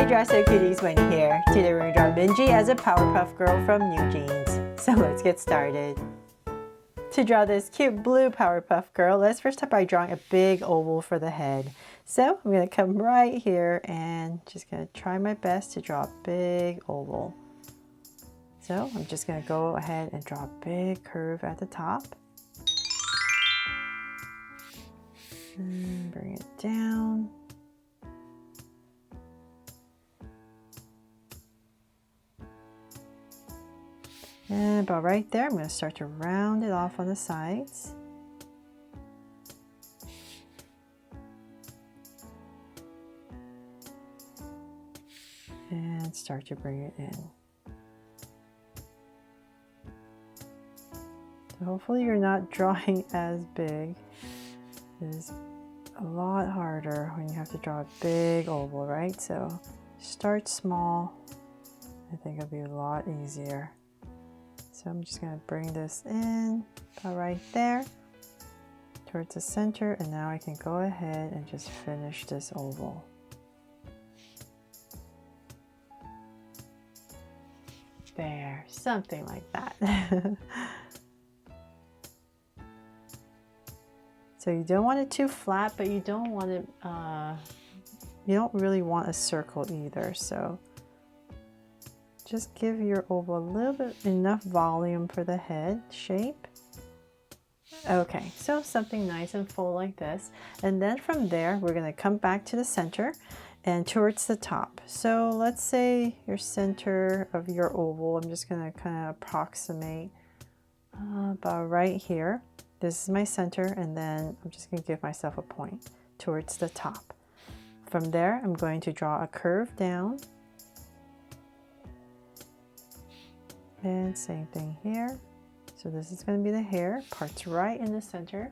Hi Dresser Cuties, Wendy here. Today we're going to draw Minji as a Powerpuff Girl from NewJeans. So let's get started. To draw this cute blue Powerpuff Girl, let's first start by drawing a big oval for the head. So I'm going to come right here and just going to try my best to draw a big oval. So I'm just going to go ahead and draw a big curve at the top. And bring it down. And about right there, I'm going to start to round it off on the sides. And start to bring it in. So hopefully you're not drawing as big. It is a lot harder when you have to draw a big oval, right? So start small. I think it'll be a lot easier. So I'm just going to bring this in about right there towards the center, and now I can go ahead and just finish this oval. There, something like that. So you don't want it too flat, but you don't want it, you don't really want a circle either. So just give your oval a little bit enough volume for the head shape. Okay, so something nice and full like this. And then from there, we're going to come back to the center and towards the top. So let's say your center of your oval, I'm just going to kind of approximate about right here. This is my center, and then I'm just going to give myself a point towards the top. From there, I'm going to draw a curve down. And same thing here. So this is going to be the hair, parts right in the center.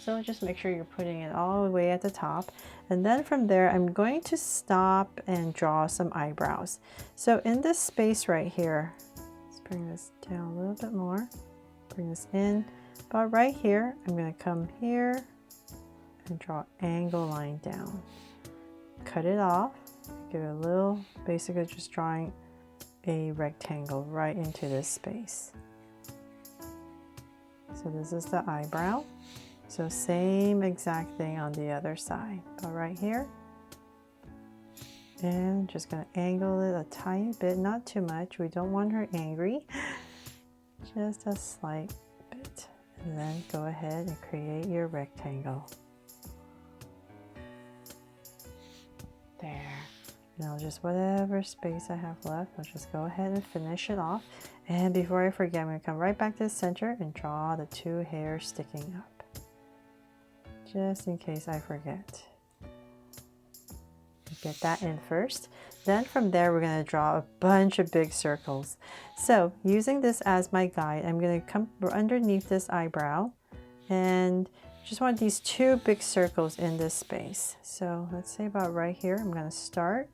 So just make sure you're putting it all the way at the top. And then from there, I'm going to stop and draw some eyebrows. So in this space right here, let's bring this down a little bit more. Bring this in. About right here, I'm going to come here and draw angle line down. Cut it off. Give it a little, basically just drawing a rectangle right into this space. So this is the eyebrow. So same exact thing on the other side. About right here. And just going to angle it a tiny bit, not too much. We don't want her angry. Just a slight bit. And then go ahead and create your rectangle. There. Now just whatever space I have left, I'll just go ahead and finish it off. And before I forget, I'm going to come right back to the center and draw the two hairs sticking up. Just in case I forget. Get that in first. Then from there, we're going to draw a bunch of big circles. So using this as my guide, I'm going to come underneath this eyebrow and just want these two big circles in this space. So let's say about right here, I'm going to start.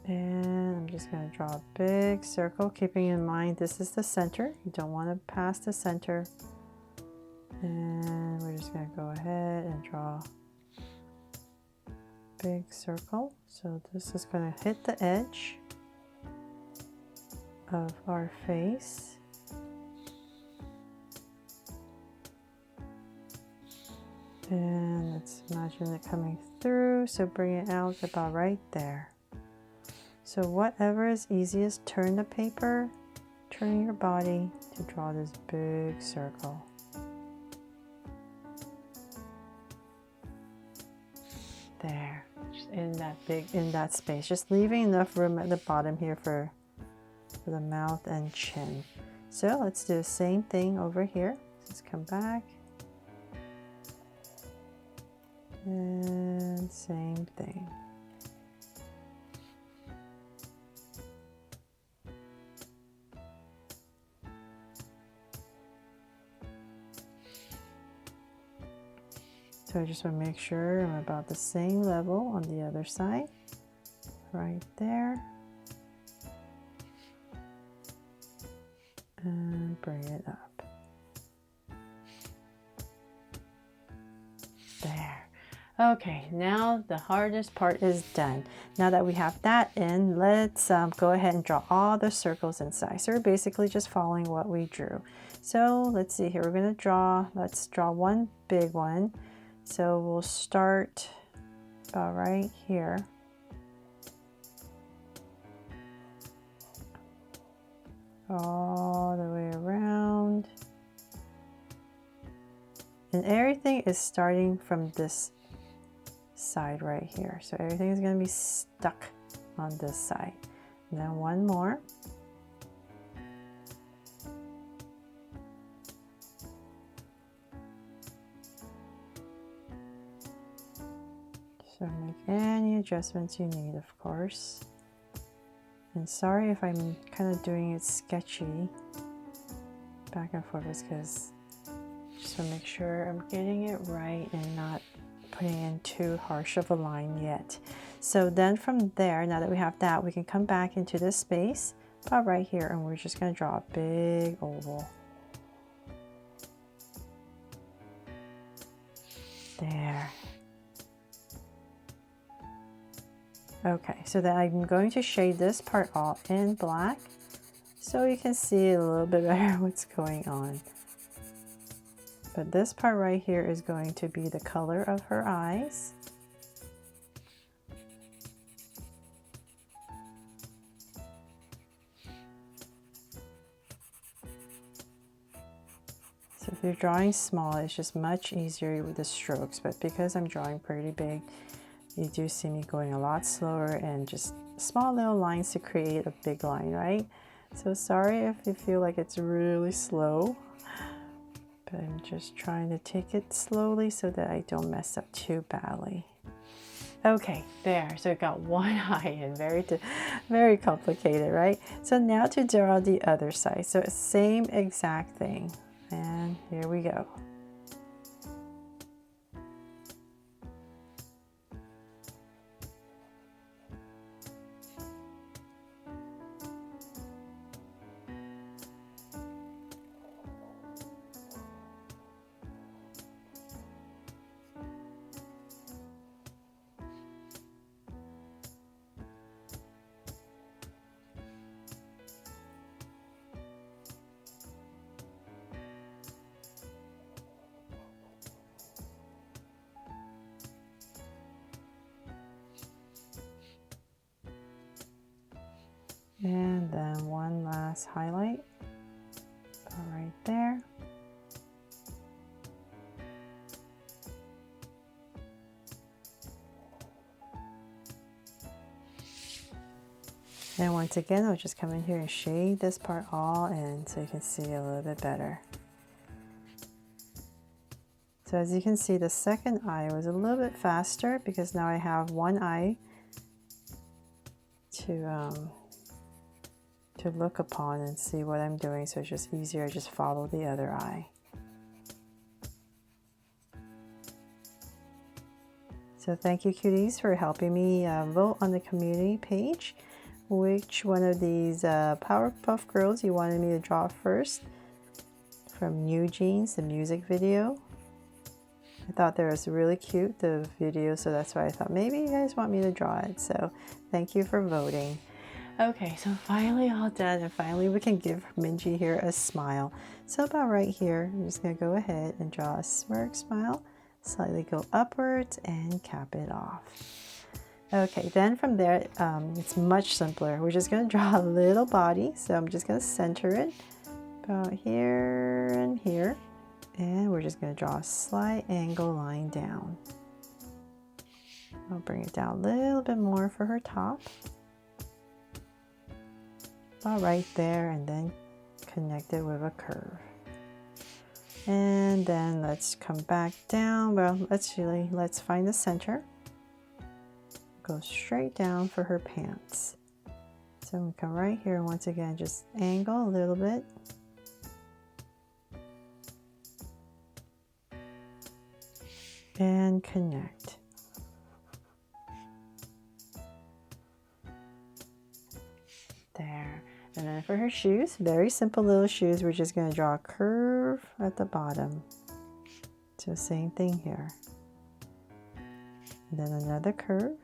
And I'm just going to draw a big circle, keeping in mind this is the center. You don't want to pass the center. And we're just going to go ahead and draw big circle. So this is going to hit the edge of our face. And let's imagine it coming through. So bring it out about right there. So whatever is easiest, turn the paper, turn your body to draw this big circle. There. In that space, just leaving enough room at the bottom here for the mouth and chin. So let's do the same thing over here. Let's come back. And same thing. So I just want to make sure I'm about the same level on the other side. Right there. And bring it up. There. Okay, now the hardest part is done. Now that we have that in, let's go ahead and draw all the circles inside. So we're basically just following what we drew. So let's see here, let's draw one big one. So we'll start about right here. All the way around. And everything is starting from this side right here. So everything is going to be stuck on this side. And then one more. So make any adjustments you need, of course. And sorry if I'm kind of doing it sketchy back and forth, because just to make sure I'm getting it right and not putting in too harsh of a line yet. So then from there, now that we have that, we can come back into this space about right here, and we're just going to draw a big oval. There. Okay, so then I'm going to shade this part all in black so you can see a little bit better what's going on. But this part right here is going to be the color of her eyes. So if you're drawing small, it's just much easier with the strokes, but because I'm drawing pretty big, you do see me going a lot slower and just small little lines to create a big line, right? So sorry if you feel like it's really slow, but I'm just trying to take it slowly so that I don't mess up too badly. Okay, there, so I got one eye in, very complicated, right? So now to draw the other side. So same exact thing, and here we go. And then one last highlight right there. And once again, I'll just come in here and shade this part all in so you can see a little bit better. So as you can see, the second eye was a little bit faster because now I have one eye to look upon and see what I'm doing, so it's just easier to just follow the other eye. So thank you, cuties, for helping me vote on the community page which one of these Powerpuff Girls you wanted me to draw first from NewJeans, the music video. I thought that was really cute, the video, so that's why I thought maybe you guys want me to draw it. So thank you for voting. Okay, so finally all done, and finally we can give Minji here a smile. So about right here, I'm just going to go ahead and draw a smirk smile, slightly go upwards and cap it off. Okay, then from there, it's much simpler. We're just going to draw a little body, so I'm just going to center it about here and here, and we're just going to draw a slight angle line down. I'll bring it down a little bit more for her top. About right there, and then connect it with a curve. And then let's come back down. Well, let's find the center. Go straight down for her pants. So we come right here, once again, just angle a little bit. And connect. There. And then for her shoes, very simple little shoes, we're just going to draw a curve at the bottom. So same thing here. And then another curve.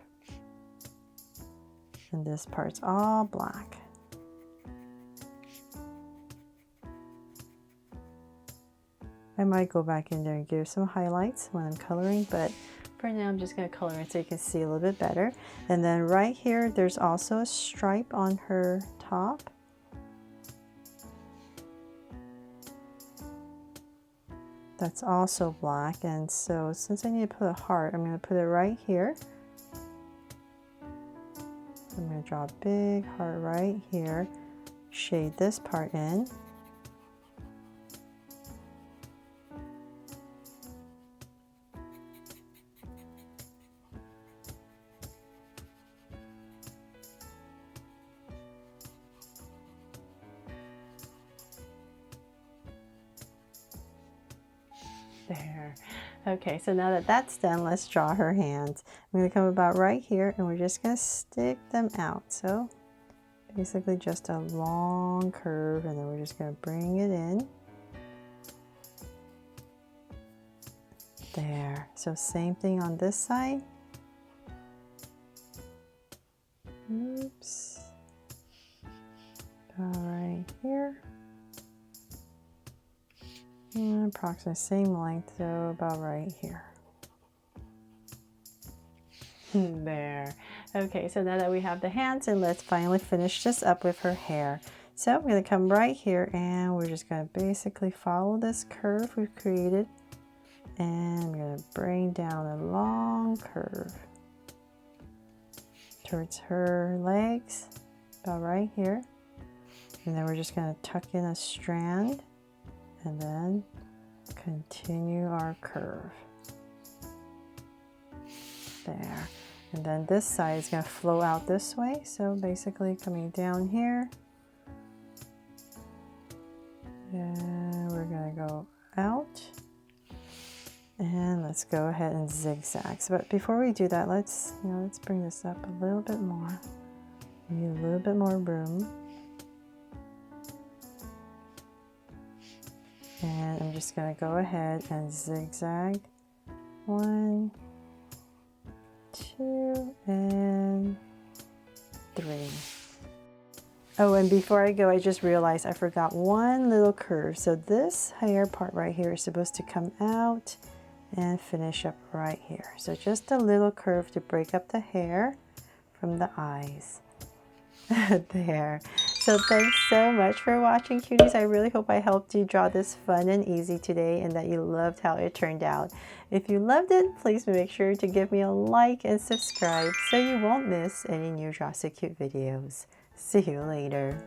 And this part's all black. I might go back in there and give some highlights when I'm coloring, but for now I'm just going to color it so you can see a little bit better. And then right here there's also a stripe on her top. That's also black, and so since I need to put a heart, I'm going to put it right here. I'm going to draw a big heart right here, shade this part in. There. Okay, so now that that's done, let's draw her hands. I'm going to come about right here and we're just going to stick them out. So basically just a long curve, and then we're just going to bring it in. There. So same thing on this side. Oops. All right here. And approximately same length, so about right here. There. Okay, so now that we have the hands, and let's finally finish this up with her hair. So I'm going to come right here and we're just going to basically follow this curve we've created, and I'm going to bring down a long curve towards her legs, about right here. And then we're just going to tuck in a strand and then continue our curve. There. And then this side is going to flow out this way, so basically coming down here, and we're going to go out, and let's go ahead and zigzag. But before we do that, let's bring this up a little bit more. We need a little bit more room. And I'm just going to go ahead and zigzag 1, 2, and 3. Oh, and before I go, I just realized I forgot one little curve. So this hair part right here is supposed to come out and finish up right here. So just a little curve to break up the hair from the eyes. There. So thanks so much for watching, cuties. I really hope I helped you draw this fun and easy today, and that you loved how it turned out. If you loved it, please make sure to give me a like and subscribe so you won't miss any new Draw So Cute videos. See you later.